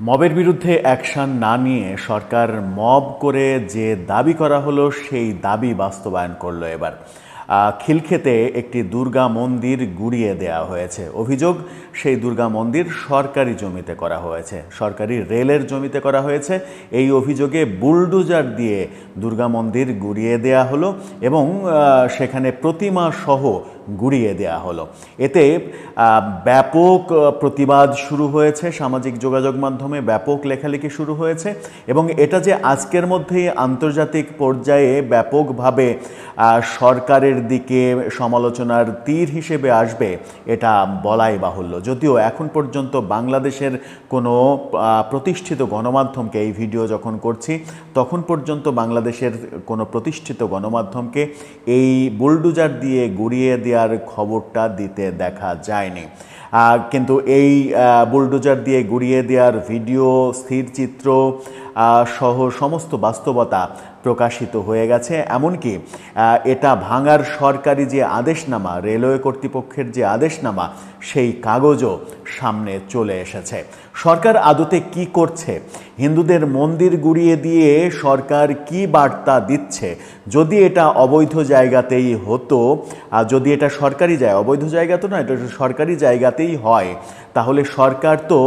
মবের বিরুদ্ধে অ্যাকশন না নিয়ে সরকার মব করে যে দাবি করা হলো সেই দাবি বাস্তবায়ন করলো এবার। খিলক্ষেতে একটি দুর্গা মন্দির গুড়িয়ে দেওয়া হয়েছে। অভিযোগ, সেই দুর্গা মন্দির সরকারি জমিতে করা হয়েছে, সরকারি রেলের জমিতে করা হয়েছে। এই অভিযোগে বুলডোজার দিয়ে দুর্গা মন্দির গুড়িয়ে দেওয়া হলো এবং সেখানে প্রতিমা সহ গুড়িয়ে দেওয়া হলো। এতে ব্যাপক প্রতিবাদ শুরু হয়েছে, সামাজিক যোগাযোগ মাধ্যমে ব্যাপক লেখালেখি শুরু হয়েছে এবং এটা যে আজকের মধ্যেই আন্তর্জাতিক পর্যায়ে ব্যাপকভাবে সরকারের দিকে সমালোচনার তীর হিসেবে আসবে এটা বলাই বাহুল্য। যদিও এখন পর্যন্ত বাংলাদেশের কোনো প্রতিষ্ঠিত গণমাধ্যমকে, এই ভিডিও যখন করছি তখন পর্যন্ত বাংলাদেশের কোনো প্রতিষ্ঠিত গণমাধ্যমকে এই বুলডোজার দিয়ে গুড়িয়ে দেওয়ার খবরটা দিতে দেখা যায়নি। কিন্তু এই বুলডোজার দিয়ে গুড়িয়ে দেওয়ার ভিডিও, স্থিরচিত্র সহ সমস্ত বাস্তবতা প্রকাশিত হয়ে গেছে। এমনকি এটা ভাঙার সরকারি যে আদেশনামা, রেলওয়ে কর্তৃপক্ষের যে আদেশনামা, সেই কাগজও সামনে চলে এসেছে। সরকার আদতে কি করছে? হিন্দুদের মন্দির গুড়িয়ে দিয়ে সরকার কি বার্তা দিচ্ছে? যদি এটা অবৈধ জায়গাতেই হতো, যদি এটা সরকারি জায়গা, অবৈধ জায়গা তো না, এটা সরকারি জায়গাতেই হয়, তাহলে সরকার তো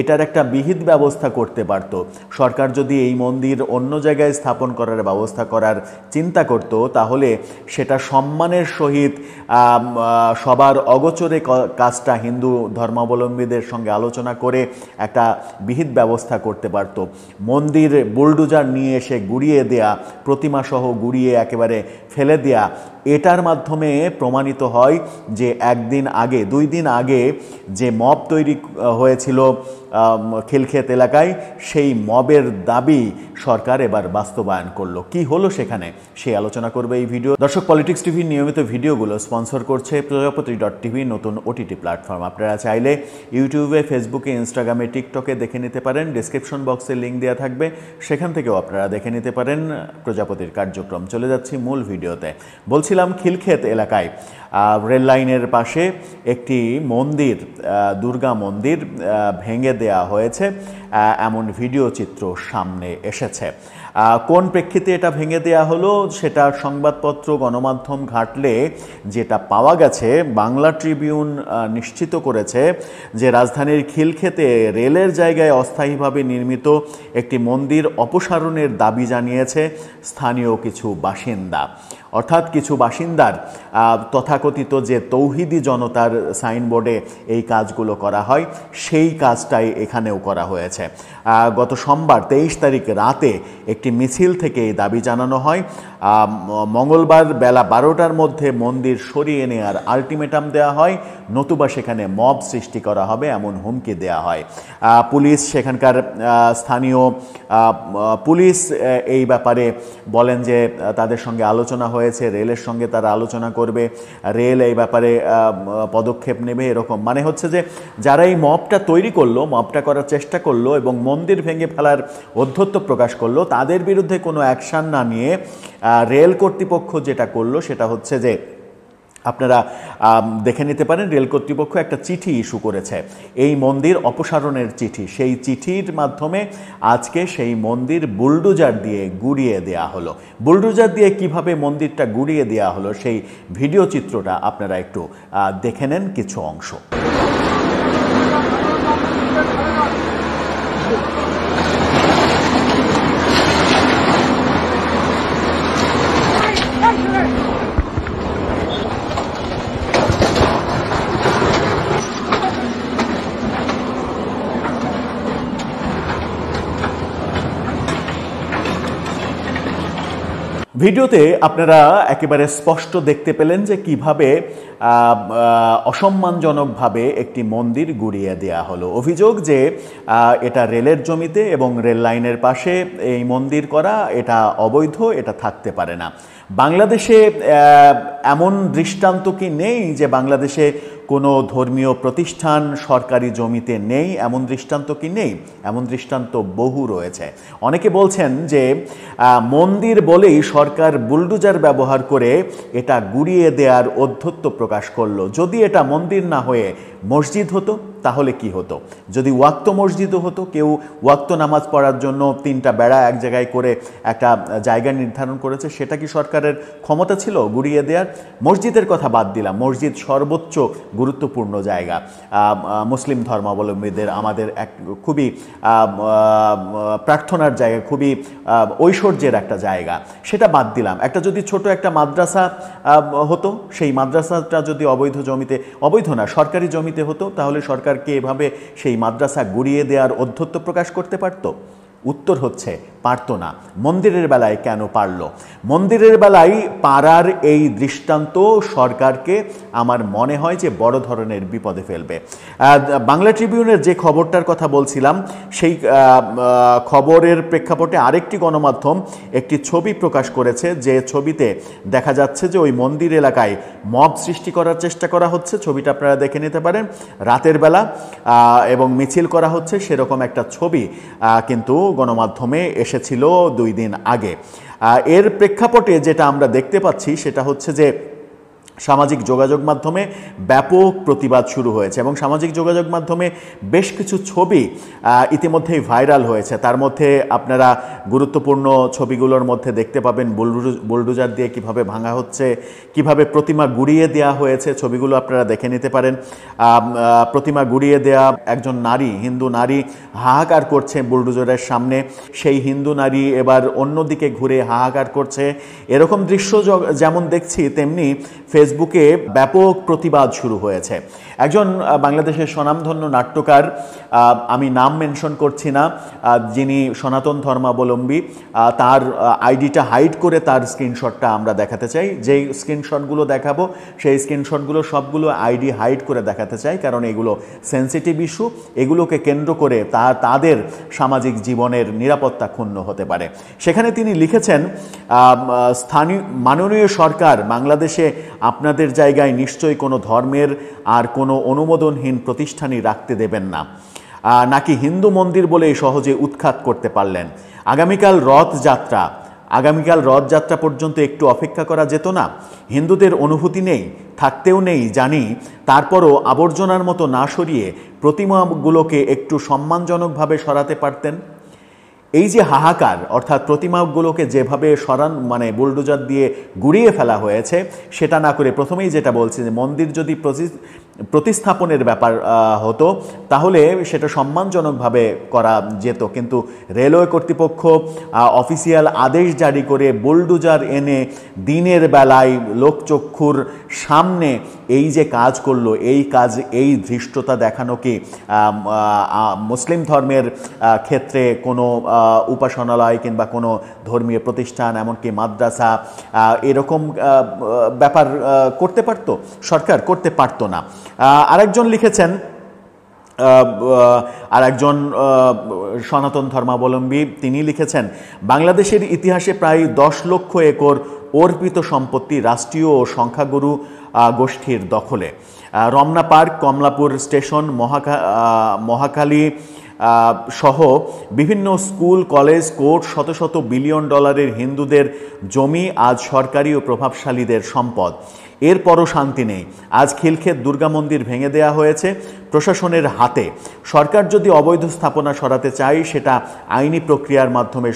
এটার একটা বিহিত ব্যবস্থা করতে পারত। সরকার যদি এই মন্দির অন্য জায়গায় স্থাপন করার ব্যবস্থা করার চিন্তা করত, তাহলে সেটা সম্মানের সহিত সবার অগোচরে কাজটা হিন্দু ধর্মাবলম্বীদের সঙ্গে আলোচনা করে একটা বিহিত ব্যবস্থা করতে পারত। মন্দির বুলডোজার নিয়ে এসে গুড়িয়ে দেয়া, প্রতিমা সহ গুড়িয়ে একেবারে ফেলে দেয়া, এটার মাধ্যমে প্রমাণিত হয় যে একদিন আগে, 2 দিন আগে যে মব তৈরি হয়েছিল খিলক্ষেত এলাকায়, সেই মবের দাবি সরকার এবার বাস্তবায়ন করলো। কি হলো সেখানে, সেই আলোচনা করবে এই ভিডিও। দর্শক, পলিটিক্স টিভির নিয়মিত ভিডিওগুলো স্পন্সর করছে প্রজাপতি.টিভি, নতুন ওটিটি প্ল্যাটফর্ম। আপনারা চাইলে ইউটিউবে, ফেসবুকে, ইনস্টাগ্রামে, টিকটকে দেখে নিতে পারেন। ডিসক্রিপশন বক্সে লিঙ্ক দেওয়া থাকবে, সেখান থেকেও আপনারা দেখে নিতে পারেন প্রজাপতির কার্যক্রম। চলে যাচ্ছি মূল ভিডিওতে। বলছিলাম, খিলক্ষেত এলাকায় রেল লাইনের পাশে একটি মন্দির, দুর্গা মন্দির ভেঙে দেয়া হয়েছে, এমন ভিডিও চিত্র সামনে এসেছে। কোন প্রেক্ষিতে এটা ভেঙে দেয়া হলো সেটা সংবাদপত্র, গণমাধ্যম ঘাটলে যেটা পাওয়া গেছে, বাংলা ট্রিবিউন নিশ্চিত করেছে যে রাজধানীর খিলক্ষেতে রেলের জায়গায় অস্থায়ীভাবে নির্মিত একটি মন্দির অপসারণের দাবি জানিয়েছে স্থানীয় কিছু বাসিন্দা। অর্থাৎ কিছু বাসিন্দার তথাকথিত যে তৌহিদি জনতার সাইনবোর্ডে এই কাজগুলো করা হয়, সেই কাজটাই এখানেও করা হয়েছে। গত সোমবার 23 তারিখ রাতে একটি মিছিল থেকে এই দাবি জানানো হয়। মঙ্গলবার বেলা 12টার মধ্যে মন্দির সরিয়ে নেওয়ার আলটিমেটাম দেওয়া হয়, নতুবা সেখানে মব সৃষ্টি করা হবে এমন হুমকি দেওয়া হয়। পুলিশ, সেখানকার স্থানীয় পুলিশ এই ব্যাপারে বলেন যে তাদের সঙ্গে আলোচনা হয়েছে, রেলের সঙ্গে তারা আলোচনা করবে, রেল এই ব্যাপারে পদক্ষেপ নেবে। এরকম মানে হচ্ছে যে যারা এই মবটা তৈরি করলো, মবটা করার চেষ্টা করলো এবং মন্দির ভেঙে ফেলার ঔদ্ধত্য প্রকাশ করলো, তাদের বিরুদ্ধে কোনো অ্যাকশান না নিয়ে রেল কর্তৃপক্ষ যেটা করলো সেটা হচ্ছে যে, আপনারা দেখে নিতে পারেন, রেল কর্তৃপক্ষ একটা চিঠি ইস্যু করেছে, এই মন্দির অপসারণের চিঠি। সেই চিঠির মাধ্যমে আজকে সেই মন্দির বুলডোজার দিয়ে গুড়িয়ে দেয়া হলো। বুলডোজার দিয়ে কিভাবে মন্দিরটা গুড়িয়ে দেওয়া হলো সেই ভিডিও চিত্রটা আপনারা একটু দেখে নেন কিছু অংশ। ভিডিওতে আপনারা একেবারে স্পষ্ট দেখতে পেলেন যে কিভাবে অসম্মানজনকভাবে একটি মন্দির গুড়িয়ে দেয়া হলো। অভিযোগ যে এটা রেলের জমিতে এবং রেল লাইনের পাশে এই মন্দির করা, এটা অবৈধ, এটা থাকতে পারে না। বাংলাদেশে এমন দৃষ্টান্ত কি নেই যে বাংলাদেশে কোনো ধর্মীয় প্রতিষ্ঠান সরকারি জমিতে নেই? এমন দৃষ্টান্ত কি নেই? এমন দৃষ্টান্ত বহু রয়েছে। অনেকে বলছেন যে মন্দির বলেই সরকার বুলডোজার ব্যবহার করে এটা গুড়িয়ে দেওয়ার ঔদ্ধত্য প্রকাশ করলো। যদি এটা মন্দির না হয়ে মসজিদ হতো তাহলে কি হতো? যদি ওয়াক্ত মসজিদও হতো, কেউ ওয়াক্ত নামাজ পড়ার জন্য 3টা বেড়া এক জায়গায় করে একটা জায়গা নির্ধারণ করেছে, সেটা কি সরকারের ক্ষমতা ছিল গুড়িয়ে দেওয়ার? মসজিদের কথা বাদ দিলাম, মসজিদ সর্বোচ্চ গুরুত্বপূর্ণ জায়গা মুসলিম ধর্মাবলম্বীদের, আমাদের এক খুবই প্রার্থনার জায়গা, খুবই ঐশ্বর্যের একটা জায়গা, সেটা বাদ দিলাম। একটা যদি ছোট একটা মাদ্রাসা হতো, সেই মাদ্রাসাটা যদি অবৈধ জমিতে, অবৈধ না সরকারি জমিতে হতো, তাহলে সরকারকে এভাবে সেই মাদ্রাসা গুড়িয়ে দেওয়ার ঔদ্ধত্য প্রকাশ করতে পারত? উত্তর হচ্ছে পারতো না। মন্দিরের বেলায় কেন পারল? মন্দিরের বেলায় পারার এই দৃষ্টান্ত সরকারকে আমার মনে হয় যে বড় ধরনের বিপদে ফেলবে। বাংলা ট্রিবিউনের যে খবরটার কথা বলছিলাম, সেই খবরের প্রেক্ষাপটে আরেকটি গণমাধ্যম একটি ছবি প্রকাশ করেছে, যে ছবিতে দেখা যাচ্ছে যে ওই মন্দির এলাকায় মব সৃষ্টি করার চেষ্টা করা হচ্ছে। ছবিটা আপনারা দেখে নিতে পারেন, রাতের বেলা এবং মিছিল করা হচ্ছে, সেরকম একটা ছবি কিন্তু গণমাধ্যমে এসেছিল 2 দিন আগে। এর প্রেক্ষাপটে যেটা আমরা দেখতে পাচ্ছি সেটা হচ্ছে যে সামাজিক যোগাযোগ মাধ্যমে ব্যাপক প্রতিবাদ শুরু হয়েছে এবং সামাজিক যোগাযোগ মাধ্যমে বেশ কিছু ছবি ইতিমধ্যেই ভাইরাল হয়েছে। তার মধ্যে আপনারা গুরুত্বপূর্ণ ছবিগুলোর মধ্যে দেখতে পাবেন বুলডোজার দিয়ে কিভাবে ভাঙা হচ্ছে, কিভাবে প্রতিমা গুড়িয়ে দেওয়া হয়েছে, ছবিগুলো আপনারা দেখে নিতে পারেন। প্রতিমা গুড়িয়ে দেওয়া একজন নারী, হিন্দু নারী হাহাকার করছে বুলডোজারের সামনে, সেই হিন্দু নারী এবার অন্যদিকে ঘুরে হাহাকার করছে। এরকম দৃশ্য যেমন দেখছি, তেমনি ফেসবুকে ব্যাপক প্রতিবাদ শুরু হয়েছে। একজন বাংলাদেশের স্বনামধন্য নাট্যকার, আমি নাম মেনশন করছি না, যিনি সনাতন ধর্মাবলম্বী, তার আইডিটা হাইড করে তার স্ক্রিনশটটা আমরা দেখাতে চাই। যেই স্ক্রিনশটগুলো দেখাবো সেই স্ক্রিনশটগুলো সবগুলো আইডি হাইড করে দেখাতে চাই, কারণ এগুলো সেন্সিটিভ ইস্যু। এগুলোকে কেন্দ্র করে তাদের সামাজিক জীবনের নিরাপত্তা ক্ষুণ্ণ হতে পারে। সেখানে তিনি লিখেছেন, মাননীয় সরকার, বাংলাদেশে আপনাদের জায়গায় নিশ্চয়ই কোনো ধর্মের আর কোনো অনুমোদনহীন প্রতিষ্ঠানই রাখতে দেবেন না, নাকি হিন্দু মন্দির বলে সহজে উৎখাত করতে পারলেন? আগামীকাল রথযাত্রা পর্যন্ত একটু অপেক্ষা করা যেত না? হিন্দুদের অনুভূতি নেই, থাকতেও নেই জানি, তারপরও আবর্জনার মতো না সরিয়ে প্রতিমাগুলোকে একটু সম্মানজনকভাবে সরাতে পারতেন। এই যে হাহাকার, অর্থাৎ প্রতিমাগুলোকে যেভাবে মানে বুলডোজার দিয়ে গুড়িয়ে ফেলা হয়েছে, সেটা না করে প্রথমেই যেটা বলছি যে মন্দির যদি প্রতিস্থাপনের ব্যাপার হতো তাহলে সেটা সম্মানজনকভাবে করা যেত, কিন্তু রেলওয়ে কর্তৃপক্ষ অফিসিয়াল আদেশ জারি করে বুলডোজার এনে দিনের বেলায় লোকচক্ষুর সামনে এই যে কাজ করলো, এই ধৃষ্টতা দেখানো কি মুসলিম ধর্মের ক্ষেত্রে কোনো উপাসনালয় কিংবা কোনো ধর্মীয় প্রতিষ্ঠান, এমনকি মাদ্রাসা, এরকম ব্যাপার করতে পারত? সরকার করতে পারত না। আরেকজন লিখেছেন, আরেকজন সনাতন ধর্মাবলম্বী, তিনি লিখেছেন, বাংলাদেশের ইতিহাসে প্রায় 10 লক্ষ একর অর্পিত সম্পত্তি রাষ্ট্রীয় ও সংখ্যাগুরু গোষ্ঠীর দখলে। রমনা পার্ক, কমলাপুর স্টেশন, মহাখালী সহ বিভিন্ন স্কুল, কলেজ, কোর্ট, শত শত বিলিয়ন ডলারের হিন্দুদের জমি আজ সরকারি ও প্রভাবশালীদের সম্পদ। এরপরও শান্তি নেই। আজ খিলক্ষেত দুর্গা মন্দির ভেঙে দেওয়া হয়েছে প্রশাসনের হাতে। সরকার যদি অবৈধ স্থাপনা সরাতে চায় সেটা আইনি প্রক্রিয়ার মাধ্যমে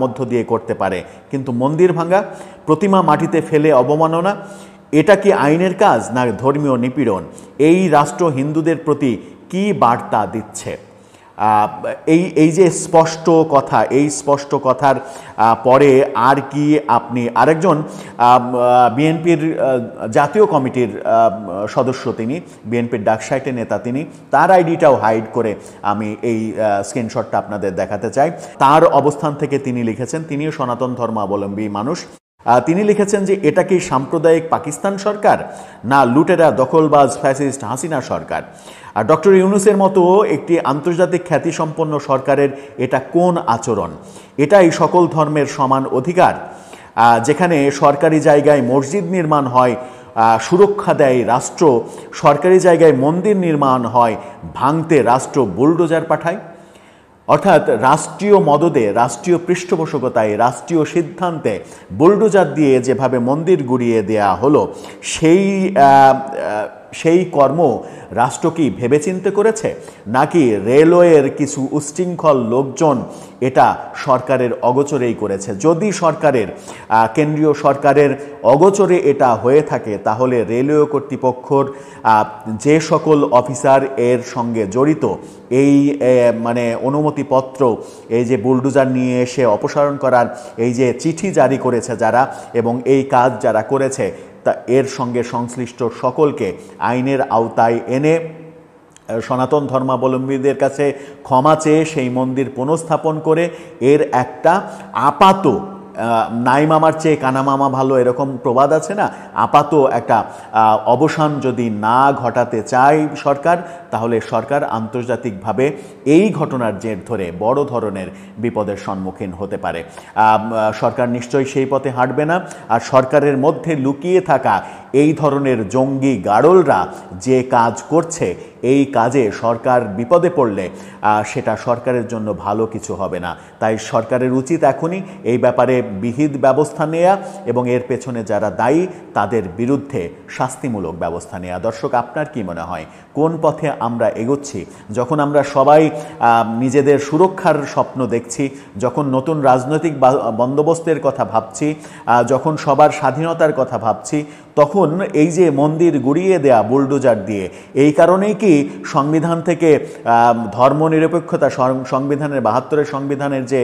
মধ্য দিয়ে করতে পারে, কিন্তু মন্দির ভাঙা, প্রতিমা মাটিতে ফেলে অবমাননা, এটা কি আইনের কাজ না ধর্মীয় নিপীড়ন? এই রাষ্ট্র হিন্দুদের প্রতি কি বার্তা দিচ্ছে? এই যে স্পষ্ট কথা, এই স্পষ্ট কথার পরে আর কি আপনি, আরেকজন বিএনপির জাতীয় কমিটির সদস্য, তিনি বিএনপির ডাকসাইটে নেতা, তিনি তার আইডিটাও হাইড করে আমি এই স্ক্রিনশটটা আপনাদের দেখাতে চাই। তার অবস্থান থেকে তিনি লিখেছেন, তিনিও সনাতন ধর্মাবলম্বী মানুষ। তিনি লিখেছেন যে এটা কি সাম্প্রদায়িক পাকিস্তান সরকার না লুটেরা দখলবাজ ফ্যাসিস্ট হাসিনা সরকার? আর ডক্টর ইউনূসের মতো একটি আন্তর্জাতিক খ্যাতিসম্পন্ন সরকারের এটা কোন আচরণ? এটাই সকল ধর্মের সমান অধিকার, যেখানে সরকারি জায়গায় মসজিদ নির্মাণ হয় সুরক্ষা দেয় রাষ্ট্র, সরকারি জায়গায় মন্দির নির্মাণ হয় ভাঙতে রাষ্ট্র বুলডোজার পাঠায়। অর্থাৎ রাষ্ট্রীয় মদদে, রাষ্ট্রীয় পৃষ্ঠপোষকতায়, রাষ্ট্রীয় সিদ্ধান্তে বুলডোজার দিয়ে যেভাবে মন্দির গুড়িয়ে দেয়া হলো, সেই কর্ম রাষ্ট্র কি ভেবেচিন্তে করেছে, নাকি রেলওয়ের কিছু উচ্ছৃঙ্খল লোকজন এটা সরকারের অগোচরেই করেছে? যদি কেন্দ্রীয় সরকারের অগোচরে এটা হয়ে থাকে, তাহলে রেলওয়ে কর্তৃপক্ষর যে সকল অফিসার এর সঙ্গে জড়িত, এই মানে অনুমতিপত্র, এই যে বুলডোজার নিয়ে এসে অপসারণ করার এই যে চিঠি জারি করেছে যারা, এবং এই কাজ যারা করেছে, তা এর সঙ্গে সংশ্লিষ্ট সকলকে আইনের আওতায় এনে সনাতন ধর্মাবলম্বীদের কাছে ক্ষমা চেয়ে সেই মন্দির পুনঃস্থাপন করে এর একটা আপাত, নাই মামার চেয়ে কানা মামা ভালো, এরকম প্রবাদ আছে না, আপাত একটা অবসান যদি না ঘটাতে চায় সরকার, তাহলে সরকার আন্তর্জাতিকভাবে এই ঘটনার জের ধরে বড় ধরনের বিপদের সম্মুখীন হতে পারে। সরকার নিশ্চয়ই সেই পথে হাঁটবে না। আর সরকারের মধ্যে লুকিয়ে থাকা এই ধরনের জঙ্গি গাড়লরা যে কাজ করছে, এই কাজে সরকার বিপদে পড়লে সেটা সরকারের জন্য ভালো কিছু হবে না। তাই সরকারের উচিত এখনই এই ব্যাপারে বিহিত ব্যবস্থা নেওয়া এবং এর পেছনে যারা দায়ী তাদের বিরুদ্ধে শাস্তিমূলক ব্যবস্থা নেওয়া। দর্শক, আপনার কি মনে হয় কোন পথে আমরা এগোচ্ছি? যখন আমরা সবাই নিজেদের সুরক্ষার স্বপ্ন দেখছি, যখন নতুন রাজনৈতিক বন্দোবস্তের কথা ভাবছি, যখন সবার স্বাধীনতার কথা ভাবছি, তখন এই যে মন্দির গুড়িয়ে দেয়া বুলডোজার দিয়ে, এই কারণেই কি সংবিধান থেকে ধর্মনিরপেক্ষতা, সংবিধানের ৭২ সংবিধানের যে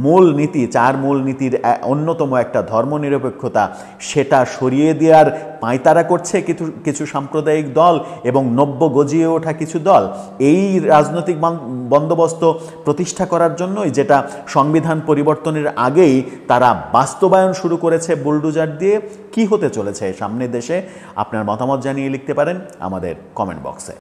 মূল নীতি, 4 মূল নীতির অন্যতম একটা ধর্মনিরপেক্ষতা, সেটা সরিয়ে দেওয়ার পাঁয়তারা করছে কিছু সাম্প্রদায়িক দল এবং নব্য গজিয়ে ওঠা কিছু দল? এই রাজনৈতিক বন্দোবস্ত প্রতিষ্ঠা করার জন্যই, যেটা সংবিধান পরিবর্তনের আগেই তারা বাস্তবায়ন শুরু করেছে বুলডোজার দিয়ে। কি হতে চলেছে সামনের দেশে? আপনার মতামত জানিয়ে লিখতে পারেন আমাদের কমেন্ট বক্সে।